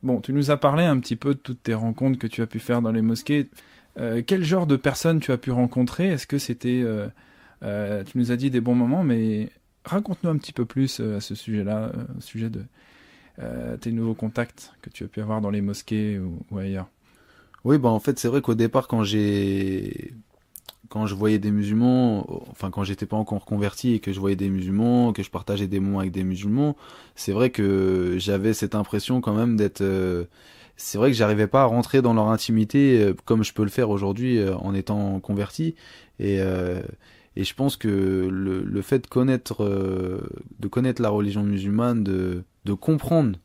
Bon, tu nous as parlé un petit peu de toutes tes rencontres que tu as pu faire dans les mosquées. Quel genre de personnes tu as pu rencontrer? Est-ce que c'était... tu nous as dit des bons moments, mais raconte-nous un petit peu plus à ce sujet-là, au sujet de tes nouveaux contacts que tu as pu avoir dans les mosquées ou ailleurs. Oui, bah en fait, c'est vrai qu'au départ, quand je voyais des musulmans, enfin quand j'étais pas encore converti et que je voyais des musulmans, que je partageais des moments avec des musulmans, c'est vrai que j'avais cette impression quand même d'être. C'est vrai que j'arrivais pas à rentrer dans leur intimité comme je peux le faire aujourd'hui en étant converti. Et, euh, et je pense que le fait de connaître la religion musulmane, de comprendre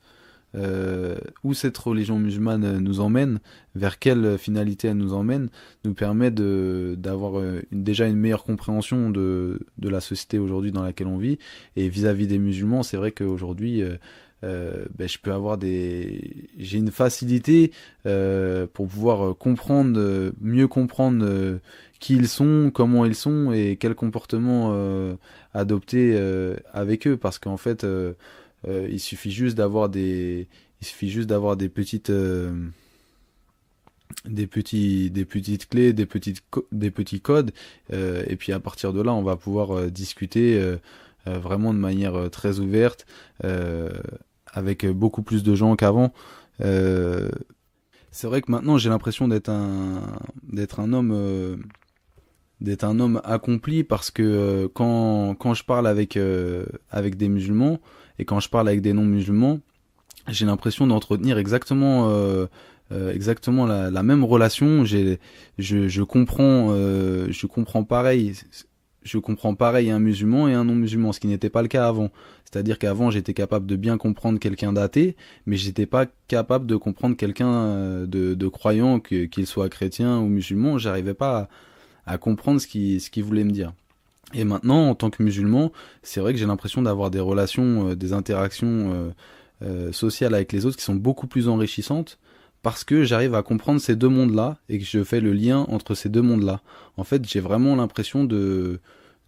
où cette religion musulmane nous emmène, vers quelle finalité elle nous emmène, nous permet d'avoir déjà une meilleure compréhension de la société aujourd'hui dans laquelle on vit. Et vis-à-vis des musulmans, c'est vrai qu'aujourd'hui, je peux avoir j'ai une facilité pour pouvoir comprendre, mieux comprendre qui ils sont, comment ils sont et quel comportement adopter avec eux, parce qu'en fait, il suffit juste il suffit juste d'avoir des petites clés, des petits codes, et puis à partir de là, on va pouvoir discuter vraiment de manière très ouverte, euh, avec beaucoup plus de gens qu'avant. Euh, c'est vrai que maintenant, j'ai l'impression d'être un homme. D'être un homme accompli parce que quand je parle avec des musulmans et quand je parle avec des non-musulmans, j'ai l'impression d'entretenir exactement la même relation. Je comprends pareil. Je comprends pareil un musulman et un non-musulman, ce qui n'était pas le cas avant. C'est-à-dire qu'avant, j'étais capable de bien comprendre quelqu'un d'athée, mais j'étais pas capable de comprendre quelqu'un de croyant, qu'il soit chrétien ou musulman. J'arrivais pas à comprendre ce qu'il voulait me dire. Et maintenant, en tant que musulman, c'est vrai que j'ai l'impression d'avoir des relations, des interactions sociales avec les autres qui sont beaucoup plus enrichissantes parce que j'arrive à comprendre ces deux mondes-là et que je fais le lien entre ces deux mondes-là. En fait, j'ai vraiment l'impression de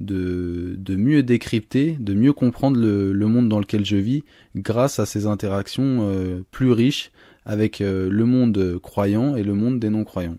mieux décrypter, de mieux comprendre le monde dans lequel je vis grâce à ces interactions plus riches avec le monde croyant et le monde des non-croyants.